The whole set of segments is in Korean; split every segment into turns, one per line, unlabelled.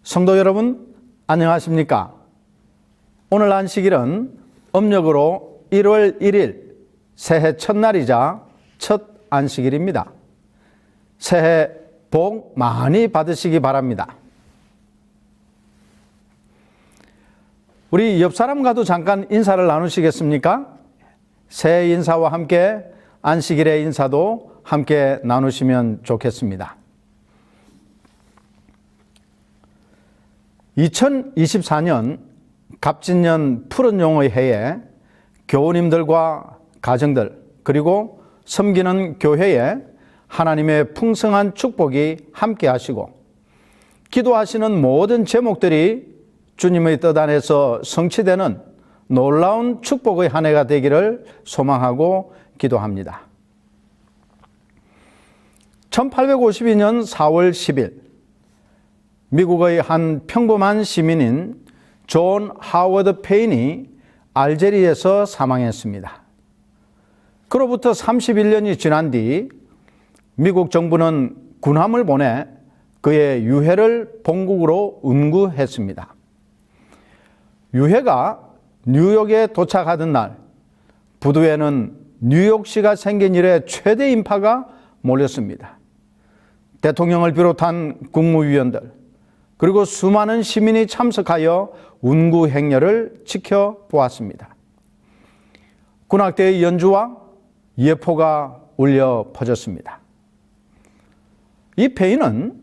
성도 여러분, 안녕하십니까? 오늘 안식일은 음력으로 1월 1일 새해 첫날이자 첫 안식일입니다. 새해 복 많이 받으시기 바랍니다. 우리 옆 사람과도 잠깐 인사를 나누시겠습니까? 새해 인사와 함께 안식일의 인사도 함께 나누시면 좋겠습니다. 2024년 갑진년 푸른 용의 해에 교우님들과 가정들 그리고 섬기는 교회에 하나님의 풍성한 축복이 함께 하시고 기도하시는 모든 제목들이 주님의 뜻 안에서 성취되는 놀라운 축복의 한 해가 되기를 소망하고 기도합니다. 1852년 4월 10일 미국의 한 평범한 시민인 존 하워드 페인이 알제리에서 사망했습니다. 그로부터 31년이 지난 뒤 미국 정부는 군함을 보내 그의 유해를 본국으로 운구했습니다. 유해가 뉴욕에 도착하던 날 부두에는 뉴욕시가 생긴 이래 최대 인파가 몰렸습니다. 대통령을 비롯한 국무위원들 그리고 수많은 시민이 참석하여 운구 행렬을 지켜보았습니다. 군악대의 연주와 예포가 울려 퍼졌습니다. 이 페인은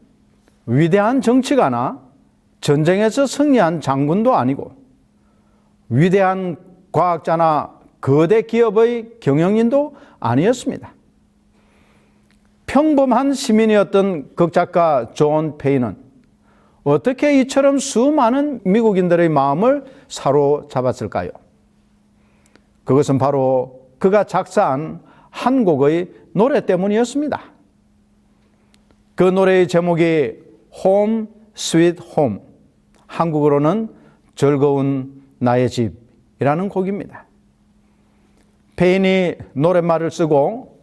위대한 정치가나 전쟁에서 승리한 장군도 아니고 위대한 과학자나 거대 기업의 경영인도 아니었습니다. 평범한 시민이었던 극작가 존 페인은 어떻게 이처럼 수많은 미국인들의 마음을 사로잡았을까요? 그것은 바로 그가 작사한 한 곡의 노래 때문이었습니다. 그 노래의 제목이 Home Sweet Home, 한국어로는 즐거운 나의 집이라는 곡입니다. 페인이 노랫말을 쓰고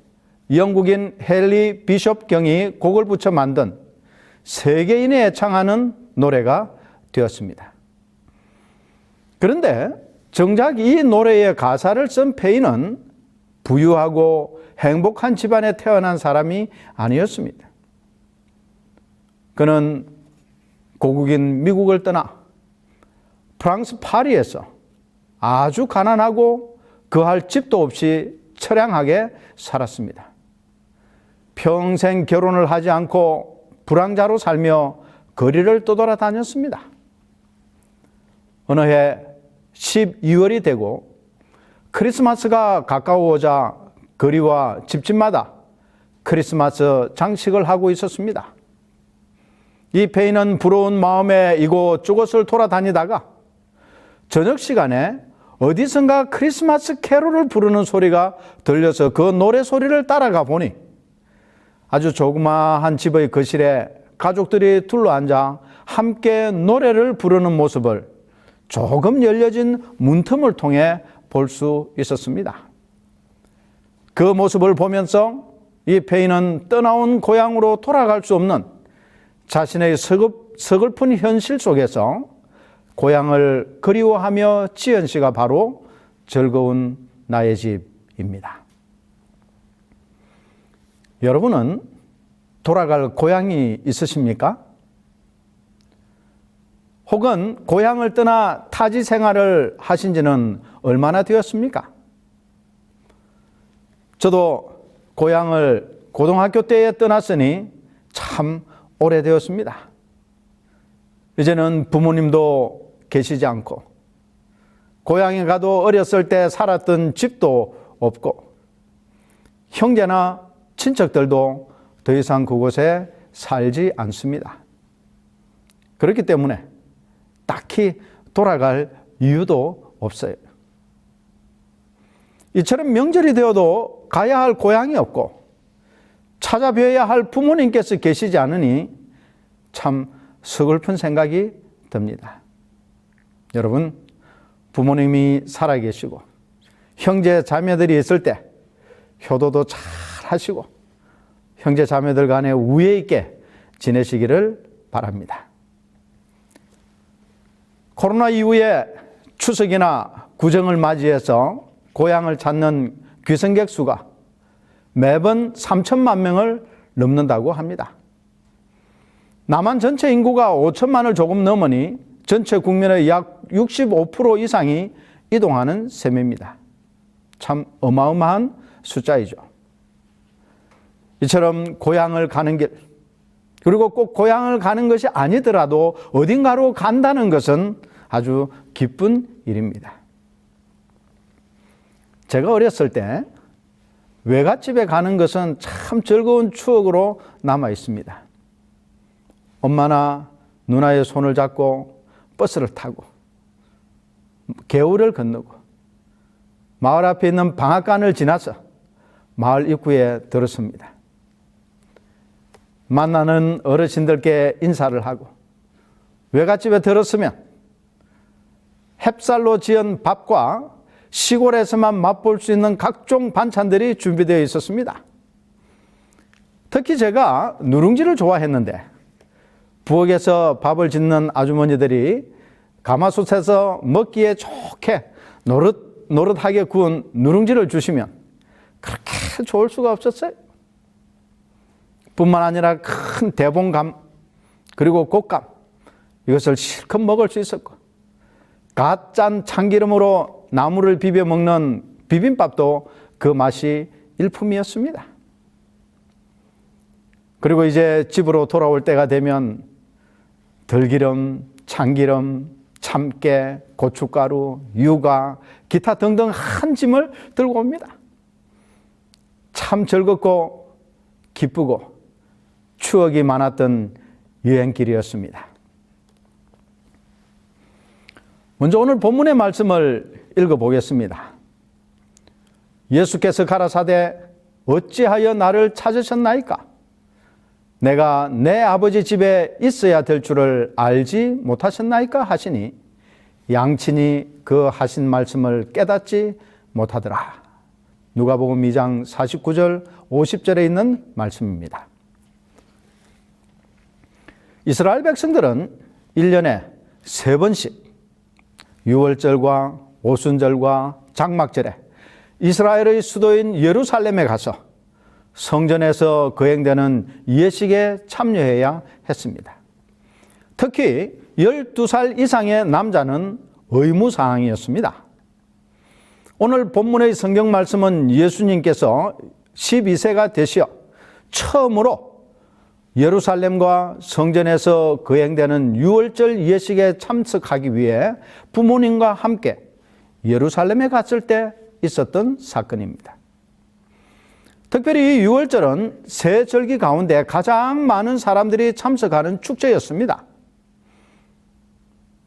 영국인 헨리 비숍 경이 곡을 붙여 만든 세계인이 애창하는 노래가 되었습니다. 그런데 정작 이 노래의 가사를 쓴 페인은 부유하고 행복한 집안에 태어난 사람이 아니었습니다. 그는 고국인 미국을 떠나 프랑스 파리에서 아주 가난하고 거할 집도 없이 처량하게 살았습니다. 평생 결혼을 하지 않고 불황자로 살며 거리를 떠돌아다녔습니다. 어느 해 12월이 되고 크리스마스가 가까워오자 거리와 집집마다 크리스마스 장식을 하고 있었습니다. 이 페인은 부러운 마음에 이곳저곳을 돌아다니다가 저녁 시간에 어디선가 크리스마스 캐롤을 부르는 소리가 들려서 그 노래 소리를 따라가 보니 아주 조그마한 집의 거실에 가족들이 둘러앉아 함께 노래를 부르는 모습을 조금 열려진 문틈을 통해 볼 수 있었습니다. 그 모습을 보면서 이 페인은 떠나온 고향으로 돌아갈 수 없는 자신의 서글픈 현실 속에서 고향을 그리워하며 지은 시가 바로 즐거운 나의 집입니다. 여러분은 돌아갈 고향이 있으십니까? 혹은 고향을 떠나 타지 생활을 하신 지는 얼마나 되었습니까? 저도 고향을 고등학교 때에 떠났으니 참 오래되었습니다. 이제는 부모님도 계시지 않고 고향에 가도 어렸을 때 살았던 집도 없고 형제나 친척들도 더 이상 그곳에 살지 않습니다. 그렇기 때문에 딱히 돌아갈 이유도 없어요. 이처럼 명절이 되어도 가야 할 고향이 없고 찾아뵈야 할 부모님께서 계시지 않으니 참 서글픈 생각이 듭니다. 여러분, 부모님이 살아계시고 형제 자매들이 있을 때 효도도 잘 하시고 형제 자매들 간에 우애 있게 지내시기를 바랍니다. 코로나 이후에 추석이나 구정을 맞이해서 고향을 찾는 귀성객 수가 매번 3천만 명을 넘는다고 합니다. 남한 전체 인구가 5천만을 조금 넘으니 전체 국민의 약 65% 이상이 이동하는 셈입니다. 참 어마어마한 숫자이죠. 이처럼 고향을 가는 길, 그리고 꼭 고향을 가는 것이 아니더라도 어딘가로 간다는 것은 아주 기쁜 일입니다. 제가 어렸을 때 외갓집에 가는 것은 참 즐거운 추억으로 남아 있습니다. 엄마나 누나의 손을 잡고 버스를 타고 개울을 건너고 마을 앞에 있는 방앗간을 지나서 마을 입구에 들었습니다. 만나는 어르신들께 인사를 하고 외갓집에 들었으면 햅쌀로 지은 밥과 시골에서만 맛볼 수 있는 각종 반찬들이 준비되어 있었습니다. 특히 제가 누룽지를 좋아했는데 부엌에서 밥을 짓는 아주머니들이 가마솥에서 먹기에 좋게 노릇하게 구운 누룽지를 주시면 그렇게 좋을 수가 없었어요. 뿐만 아니라 큰 대봉감 그리고 곶감 이것을 실컷 먹을 수 있었고 갓 짠 참기름으로 나물을 비벼 먹는 비빔밥도 그 맛이 일품이었습니다. 그리고 이제 집으로 돌아올 때가 되면 들기름, 참기름, 참깨, 고춧가루, 유가, 기타 등등 한 짐을 들고 옵니다. 참 즐겁고 기쁘고 추억이 많았던 여행길이었습니다. 먼저 오늘 본문의 말씀을 읽어보겠습니다. 예수께서 가라사대 어찌하여 나를 찾으셨나이까? 내가 내 아버지 집에 있어야 될 줄을 알지 못하셨나이까 하시니 양친이 그 하신 말씀을 깨닫지 못하더라. 누가복음 2장 49절 50절에 있는 말씀입니다. 이스라엘 백성들은 1년에 3번씩 유월절과 오순절과 장막절에 이스라엘의 수도인 예루살렘에 가서 성전에서 거행되는 예식에 참여해야 했습니다. 특히 12살 이상의 남자는 의무사항이었습니다. 오늘 본문의 성경 말씀은 예수님께서 12세가 되시어 처음으로 예루살렘과 성전에서 거행되는 유월절 예식에 참석하기 위해 부모님과 함께 예루살렘에 갔을 때 있었던 사건입니다. 특별히 이 유월절은 세 절기 가운데 가장 많은 사람들이 참석하는 축제였습니다.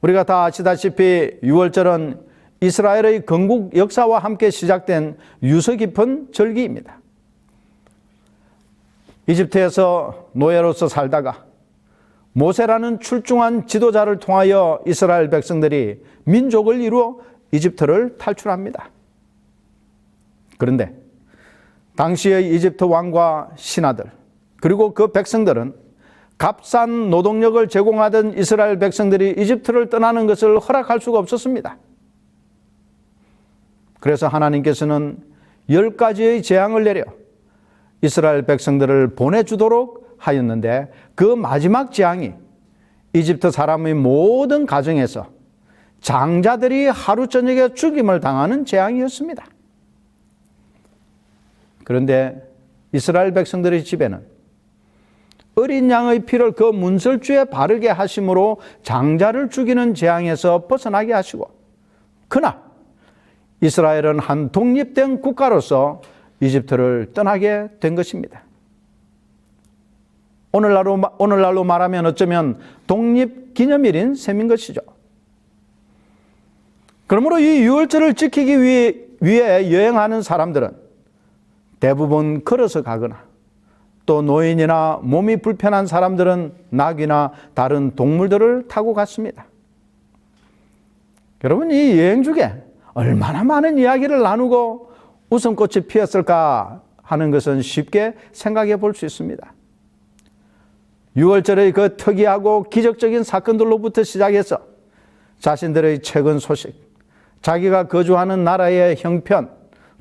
우리가 다 아시다시피 유월절은 이스라엘의 건국 역사와 함께 시작된 유서 깊은 절기입니다. 이집트에서 노예로서 살다가 모세라는 출중한 지도자를 통하여 이스라엘 백성들이 민족을 이루어 이집트를 탈출합니다. 그런데 당시의 이집트 왕과 신하들 그리고 그 백성들은 값싼 노동력을 제공하던 이스라엘 백성들이 이집트를 떠나는 것을 허락할 수가 없었습니다. 그래서 하나님께서는 10가지의 재앙을 내려 이스라엘 백성들을 보내주도록 하였는데 그 마지막 재앙이 이집트 사람의 모든 가정에서 장자들이 하루 저녁에 죽임을 당하는 재앙이었습니다. 그런데 이스라엘 백성들의 집에는 어린 양의 피를 그 문설주에 바르게 하심으로 장자를 죽이는 재앙에서 벗어나게 하시고 그날 이스라엘은 한 독립된 국가로서 이집트를 떠나게 된 것입니다. 오늘날로 말하면 어쩌면 독립기념일인 셈인 것이죠. 그러므로 이 유월절을 지키기 위해 여행하는 사람들은 대부분 걸어서 가거나 또 노인이나 몸이 불편한 사람들은 낙이나 다른 동물들을 타고 갔습니다. 여러분, 이 여행 중에 얼마나 많은 이야기를 나누고 웃음꽃이 피었을까 하는 것은 쉽게 생각해 볼 수 있습니다. 유월절의 그 특이하고 기적적인 사건들로부터 시작해서 자신들의 최근 소식, 자기가 거주하는 나라의 형편,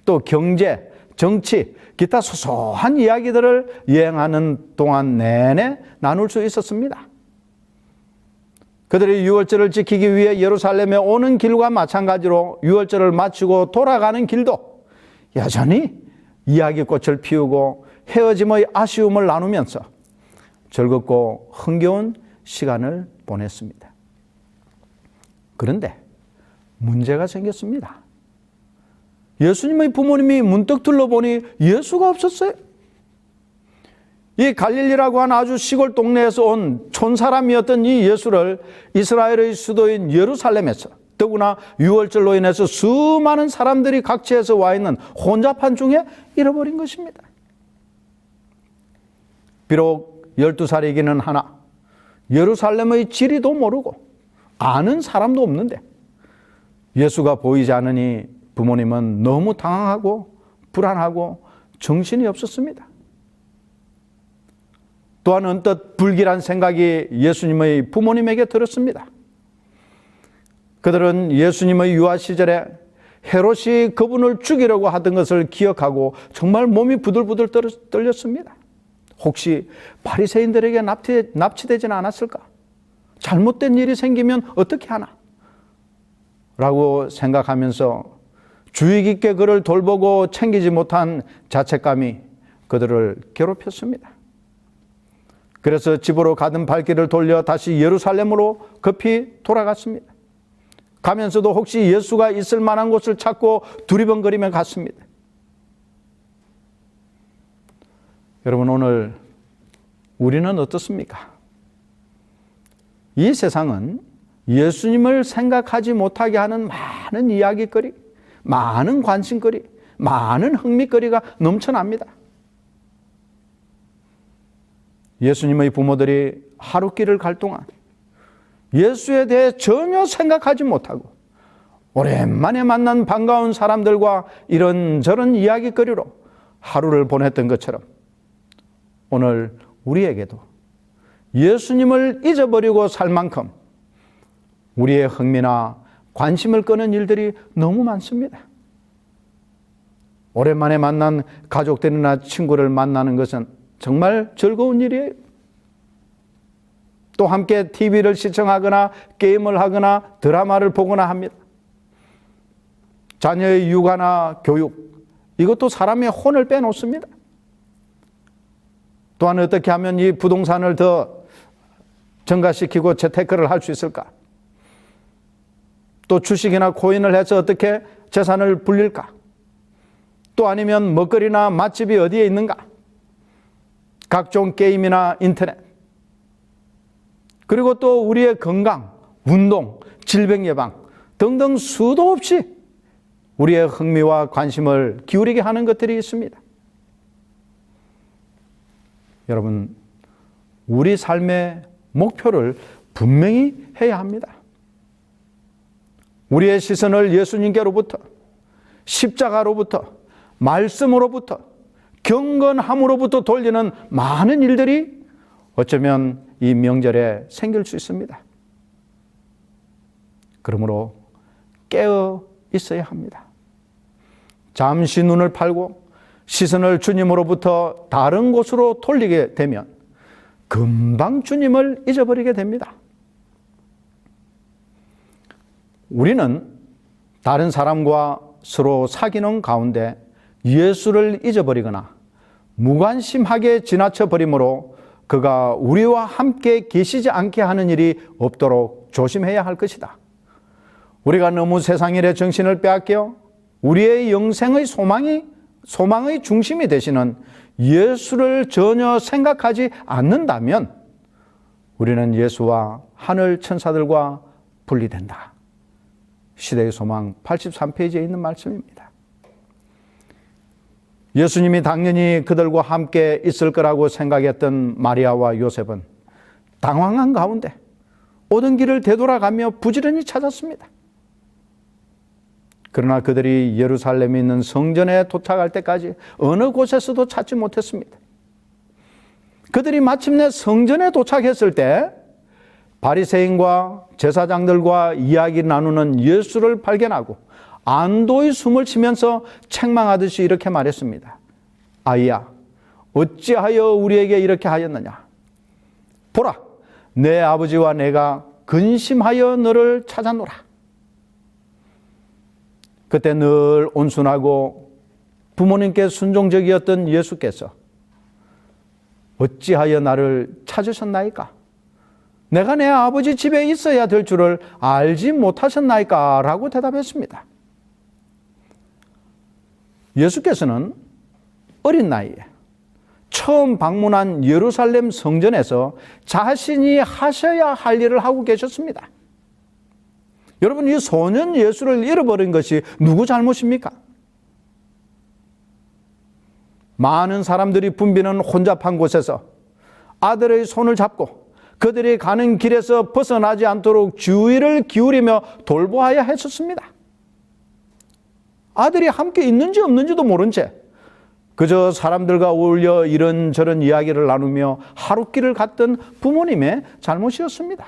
또 경제, 정치, 기타 소소한 이야기들을 여행하는 동안 내내 나눌 수 있었습니다. 그들이 유월절을 지키기 위해 예루살렘에 오는 길과 마찬가지로 유월절을 마치고 돌아가는 길도 여전히 이야기꽃을 피우고 헤어짐의 아쉬움을 나누면서 즐겁고 흥겨운 시간을 보냈습니다. 그런데 문제가 생겼습니다. 예수님의 부모님이 문득 둘러보니 예수가 없었어요. 이 갈릴리라고 하는 아주 시골 동네에서 온 촌사람이었던 이 예수를 이스라엘의 수도인 예루살렘에서, 더구나 유월절로 인해서 수많은 사람들이 각지에서 와 있는 혼잡한 중에 잃어버린 것입니다. 비록 12살이기는 하나 예루살렘의 지리도 모르고 아는 사람도 없는데 예수가 보이지 않으니 부모님은 너무 당황하고 불안하고 정신이 없었습니다. 또한 언뜻 불길한 생각이 예수님의 부모님에게 들었습니다. 그들은 예수님의 유아 시절에 헤롯이 그분을 죽이려고 하던 것을 기억하고 정말 몸이 부들부들 떨렸습니다. 혹시 바리새인들에게 납치되지는 않았을까? 잘못된 일이 생기면 어떻게 하나? 라고 생각하면서 주의 깊게 그를 돌보고 챙기지 못한 자책감이 그들을 괴롭혔습니다. 그래서 집으로 가던 발길을 돌려 다시 예루살렘으로 급히 돌아갔습니다. 가면서도 혹시 예수가 있을 만한 곳을 찾고 두리번거리며 갔습니다. 여러분, 오늘 우리는 어떻습니까? 이 세상은 예수님을 생각하지 못하게 하는 많은 이야기거리, 많은 관심거리, 많은 흥미거리가 넘쳐납니다. 예수님의 부모들이 하루길을 갈 동안 예수에 대해 전혀 생각하지 못하고 오랜만에 만난 반가운 사람들과 이런저런 이야기거리로 하루를 보냈던 것처럼 오늘 우리에게도 예수님을 잊어버리고 살 만큼 우리의 흥미나 관심을 끄는 일들이 너무 많습니다. 오랜만에 만난 가족들이나 친구를 만나는 것은 정말 즐거운 일이에요. 또 함께 TV를 시청하거나 게임을 하거나 드라마를 보거나 합니다. 자녀의 육아나 교육, 이것도 사람의 혼을 빼놓습니다. 또한 어떻게 하면 이 부동산을 더 증가시키고 재테크를 할 수 있을까? 또 주식이나 코인을 해서 어떻게 재산을 불릴까? 또 아니면 먹거리나 맛집이 어디에 있는가? 각종 게임이나 인터넷, 그리고 또 우리의 건강, 운동, 질병 예방 등등 수도 없이 우리의 흥미와 관심을 기울이게 하는 것들이 있습니다. 여러분, 우리 삶의 목표를 분명히 해야 합니다. 우리의 시선을 예수님께로부터, 십자가로부터, 말씀으로부터, 경건함으로부터 돌리는 많은 일들이 어쩌면 이 명절에 생길 수 있습니다. 그러므로 깨어 있어야 합니다. 잠시 눈을 팔고 시선을 주님으로부터 다른 곳으로 돌리게 되면 금방 주님을 잊어버리게 됩니다. 우리는 다른 사람과 서로 사귀는 가운데 예수를 잊어버리거나 무관심하게 지나쳐 버림으로 그가 우리와 함께 계시지 않게 하는 일이 없도록 조심해야 할 것이다. 우리가 너무 세상 일에 정신을 빼앗겨 우리의 영생의 소망의 중심이 되시는 예수를 전혀 생각하지 않는다면 우리는 예수와 하늘 천사들과 분리된다. 시대의 소망 83페이지에 있는 말씀입니다. 예수님이 당연히 그들과 함께 있을 거라고 생각했던 마리아와 요셉은 당황한 가운데 오던 길을 되돌아가며 부지런히 찾았습니다. 그러나 그들이 예루살렘에 있는 성전에 도착할 때까지 어느 곳에서도 찾지 못했습니다. 그들이 마침내 성전에 도착했을 때 바리새인과 제사장들과 이야기 나누는 예수를 발견하고 안도의 숨을 쉬면서 책망하듯이 이렇게 말했습니다. 아이야, 어찌하여 우리에게 이렇게 하였느냐? 보라, 내 아버지와 내가 근심하여 너를 찾아노라. 그때 늘 온순하고 부모님께 순종적이었던 예수께서 어찌하여 나를 찾으셨나이까? 내가 내 아버지 집에 있어야 될 줄을 알지 못하셨나이까? 라고 대답했습니다. 예수께서는 어린 나이에 처음 방문한 예루살렘 성전에서 자신이 하셔야 할 일을 하고 계셨습니다. 여러분, 이 소년 예수를 잃어버린 것이 누구 잘못입니까? 많은 사람들이 붐비는 혼잡한 곳에서 아들의 손을 잡고 그들이 가는 길에서 벗어나지 않도록 주의를 기울이며 돌보아야 했었습니다. 아들이 함께 있는지 없는지도 모른 채 그저 사람들과 어울려 이런저런 이야기를 나누며 하룻길을 갔던 부모님의 잘못이었습니다.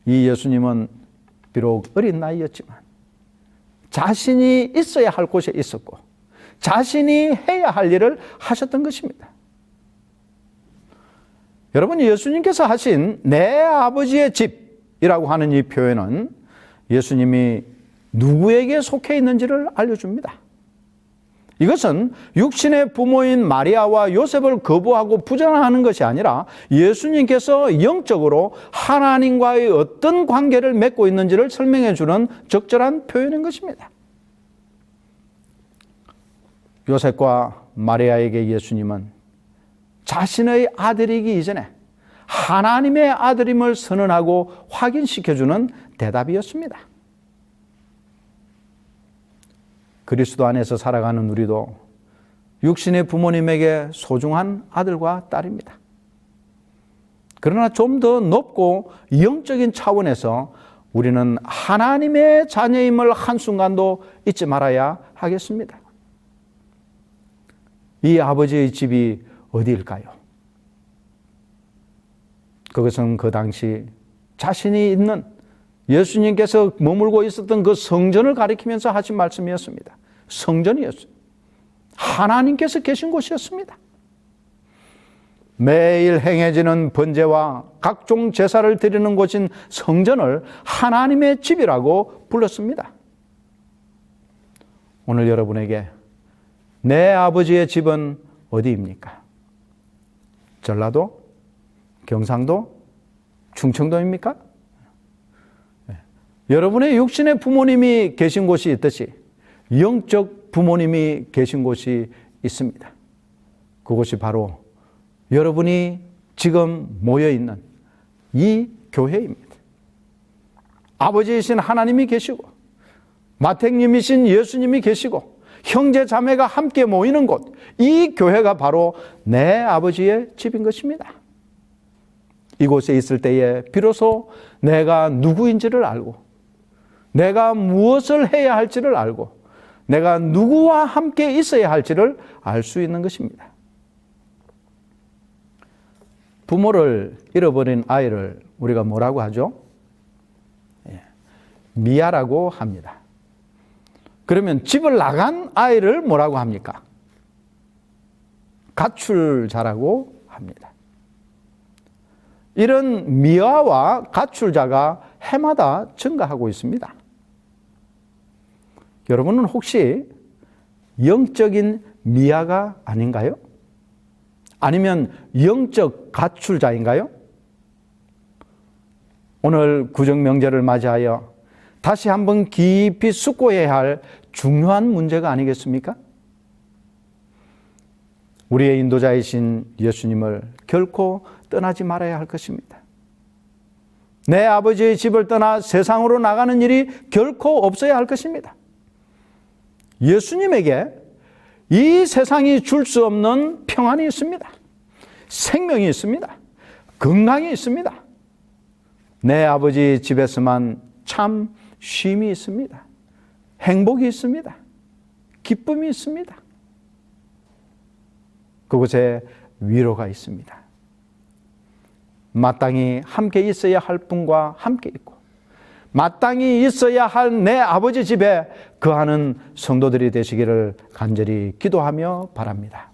이 예수님은 비록 어린 나이였지만 자신이 있어야 할 곳에 있었고 자신이 해야 할 일을 하셨던 것입니다. 여러분, 예수님께서 하신 내 아버지의 집이라고 하는 이 표현은 예수님이 누구에게 속해 있는지를 알려줍니다. 이것은 육신의 부모인 마리아와 요셉을 거부하고 부정하는 것이 아니라 예수님께서 영적으로 하나님과의 어떤 관계를 맺고 있는지를 설명해 주는 적절한 표현인 것입니다. 요셉과 마리아에게 예수님은 자신의 아들이기 이전에 하나님의 아들임을 선언하고 확인시켜주는 대답이었습니다. 그리스도 안에서 살아가는 우리도 육신의 부모님에게 소중한 아들과 딸입니다. 그러나 좀 더 높고 영적인 차원에서 우리는 하나님의 자녀임을 한순간도 잊지 말아야 하겠습니다. 이 아버지의 집이 어디일까요? 그것은 그 당시 자신이 있는 예수님께서 머물고 있었던 그 성전을 가리키면서 하신 말씀이었습니다. 성전이었어요. 하나님께서 계신 곳이었습니다. 매일 행해지는 번제와 각종 제사를 드리는 곳인 성전을 하나님의 집이라고 불렀습니다. 오늘 여러분에게 내 아버지의 집은 어디입니까? 전라도? 경상도? 충청도입니까? 여러분의 육신의 부모님이 계신 곳이 있듯이 영적 부모님이 계신 곳이 있습니다. 그곳이 바로 여러분이 지금 모여있는 이 교회입니다. 아버지이신 하나님이 계시고 마택님이신 예수님이 계시고 형제 자매가 함께 모이는 곳, 이 교회가 바로 내 아버지의 집인 것입니다. 이곳에 있을 때에 비로소 내가 누구인지를 알고 내가 무엇을 해야 할지를 알고 내가 누구와 함께 있어야 할지를 알 수 있는 것입니다. 부모를 잃어버린 아이를 우리가 뭐라고 하죠? 미아라고 합니다. 그러면 집을 나간 아이를 뭐라고 합니까? 가출자라고 합니다. 이런 미아와 가출자가 해마다 증가하고 있습니다. 여러분은 혹시 영적인 미아가 아닌가요? 아니면 영적 가출자인가요? 오늘 구정명제를 맞이하여 다시 한번 깊이 숙고해야 할 중요한 문제가 아니겠습니까? 우리의 인도자이신 예수님을 결코 떠나지 말아야 할 것입니다. 내 아버지의 집을 떠나 세상으로 나가는 일이 결코 없어야 할 것입니다. 예수님에게 이 세상이 줄 수 없는 평안이 있습니다. 생명이 있습니다. 건강이 있습니다. 내 아버지 집에서만 참 쉼이 있습니다. 행복이 있습니다. 기쁨이 있습니다. 그곳에 위로가 있습니다. 마땅히 함께 있어야 할 분과 함께 있고 마땅히 있어야 할 내 아버지 집에 거하는 성도들이 되시기를 간절히 기도하며 바랍니다.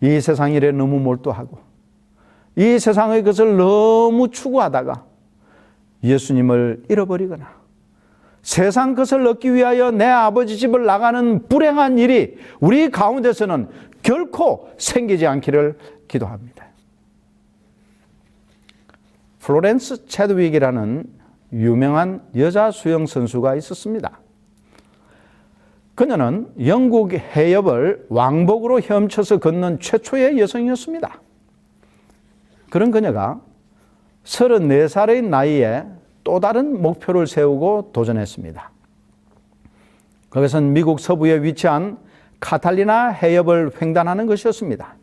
이 세상 일에 너무 몰두하고 이 세상의 것을 너무 추구하다가 예수님을 잃어버리거나 세상 것을 얻기 위하여 내 아버지 집을 나가는 불행한 일이 우리 가운데서는 결코 생기지 않기를 기도합니다. 플로렌스 채드윅이라는 유명한 여자 수영 선수가 있었습니다. 그녀는 영국 해협을 왕복으로 헤엄쳐서 걷는 최초의 여성이었습니다. 그런 그녀가 34살의 나이에 또 다른 목표를 세우고 도전했습니다. 그것은 미국 서부에 위치한 카탈리나 해협을 횡단하는 것이었습니다.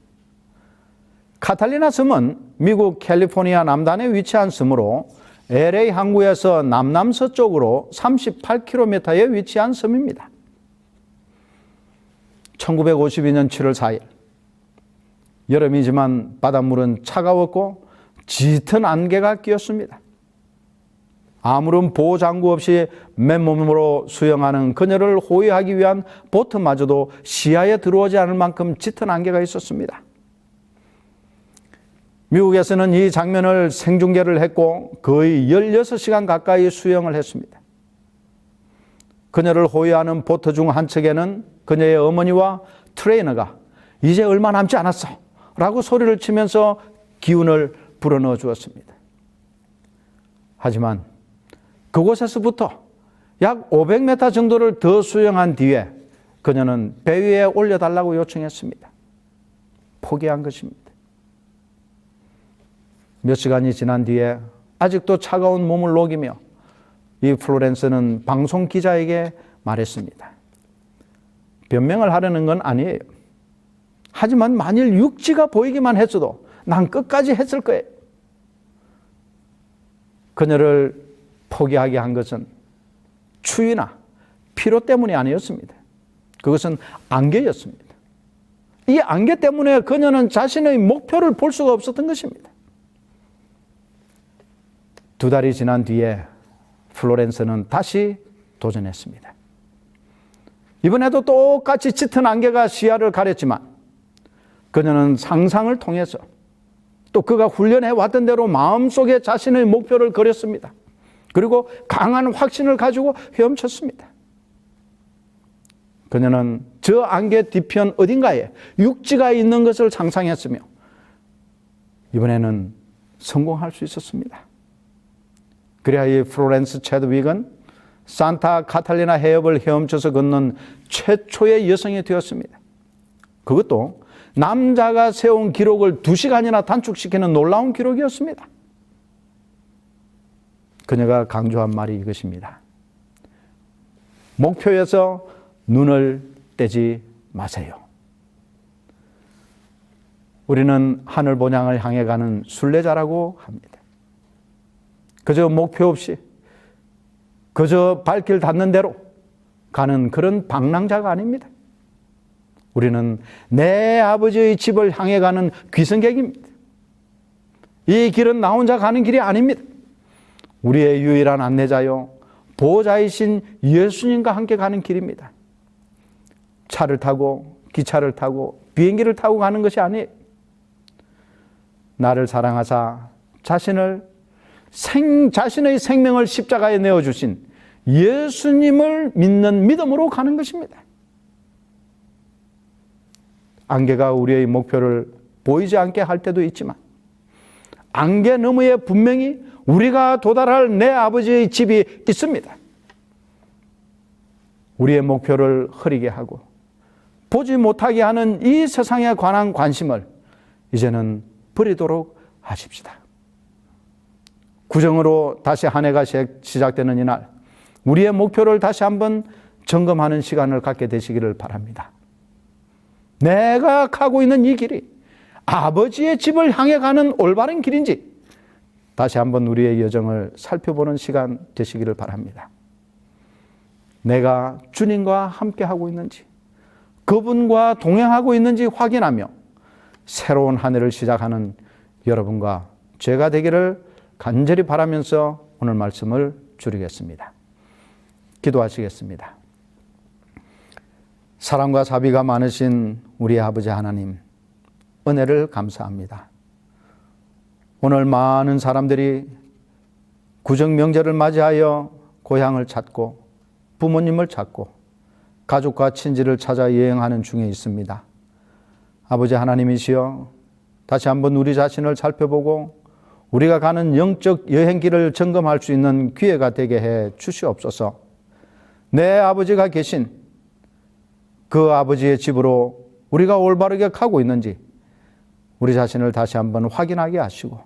카탈리나 섬은 미국 캘리포니아 남단에 위치한 섬으로 LA 항구에서 남남서쪽으로 38km에 위치한 섬입니다. 1952년 7월 4일 여름이지만 바닷물은 차가웠고 짙은 안개가 끼었습니다. 아무런 보호장구 없이 맨몸으로 수영하는 그녀를 호위하기 위한 보트마저도 시야에 들어오지 않을 만큼 짙은 안개가 있었습니다. 미국에서는 이 장면을 생중계를 했고 거의 16시간 가까이 수영을 했습니다. 그녀를 호위하는 보트 중 한 척에는 그녀의 어머니와 트레이너가 이제 얼마 남지 않았어 라고 소리를 치면서 기운을 불어넣어 주었습니다. 하지만 그곳에서부터 약 500m 정도를 더 수영한 뒤에 그녀는 배 위에 올려달라고 요청했습니다. 포기한 것입니다. 몇 시간이 지난 뒤에 아직도 차가운 몸을 녹이며 이 플로렌스는 방송 기자에게 말했습니다. 변명을 하려는 건 아니에요. 하지만 만일 육지가 보이기만 했어도 난 끝까지 했을 거예요. 그녀를 포기하게 한 것은 추위나 피로 때문이 아니었습니다. 그것은 안개였습니다. 이 안개 때문에 그녀는 자신의 목표를 볼 수가 없었던 것입니다. 2달이 지난 뒤에 플로렌스는 다시 도전했습니다. 이번에도 똑같이 짙은 안개가 시야를 가렸지만 그녀는 상상을 통해서 또 그가 훈련해 왔던 대로 마음속에 자신의 목표를 그렸습니다. 그리고 강한 확신을 가지고 헤엄쳤습니다. 그녀는 저 안개 뒤편 어딘가에 육지가 있는 것을 상상했으며 이번에는 성공할 수 있었습니다. 그래야 이 플로렌스 채드윅은 산타 카탈리나 해협을 헤엄쳐서 걷는 최초의 여성이 되었습니다. 그것도 남자가 세운 기록을 2시간이나 단축시키는 놀라운 기록이었습니다. 그녀가 강조한 말이 이것입니다. 목표에서 눈을 떼지 마세요. 우리는 하늘 본향을 향해 가는 순례자라고 합니다. 그저 목표 없이 그저 발길 닿는 대로 가는 그런 방랑자가 아닙니다. 우리는 내 아버지의 집을 향해 가는 귀성객입니다. 이 길은 나 혼자 가는 길이 아닙니다. 우리의 유일한 안내자요 보호자이신 예수님과 함께 가는 길입니다. 차를 타고 기차를 타고 비행기를 타고 가는 것이 아니에요. 나를 사랑하사 자신의 생명을 십자가에 내어주신 예수님을 믿는 믿음으로 가는 것입니다. 안개가 우리의 목표를 보이지 않게 할 때도 있지만 안개 너머에 분명히 우리가 도달할 내 아버지의 집이 있습니다. 우리의 목표를 흐리게 하고 보지 못하게 하는 이 세상에 관한 관심을 이제는 버리도록 하십시다. 구정으로 다시 한 해가 시작되는 이날 우리의 목표를 다시 한번 점검하는 시간을 갖게 되시기를 바랍니다. 내가 가고 있는 이 길이 아버지의 집을 향해 가는 올바른 길인지 다시 한번 우리의 여정을 살펴보는 시간 되시기를 바랍니다. 내가 주님과 함께하고 있는지 그분과 동행하고 있는지 확인하며 새로운 한 해를 시작하는 여러분과 제가 되기를 간절히 바라면서 오늘 말씀을 줄이겠습니다. 기도하시겠습니다. 사랑과 자비가 많으신 우리 아버지 하나님, 은혜를 감사합니다. 오늘 많은 사람들이 구정 명절을 맞이하여 고향을 찾고 부모님을 찾고 가족과 친지를 찾아 여행하는 중에 있습니다. 아버지 하나님이시여, 다시 한번 우리 자신을 살펴보고 우리가 가는 영적 여행길을 점검할 수 있는 기회가 되게 해 주시옵소서. 내 아버지가 계신 그 아버지의 집으로 우리가 올바르게 가고 있는지 우리 자신을 다시 한번 확인하게 하시고,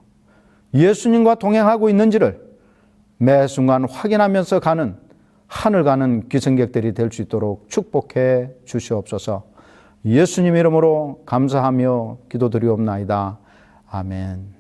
예수님과 동행하고 있는지를 매 순간 확인하면서 가는 하늘 가는 기성객들이 될 수 있도록 축복해 주시옵소서. 예수님 이름으로 감사하며 기도드리옵나이다. 아멘.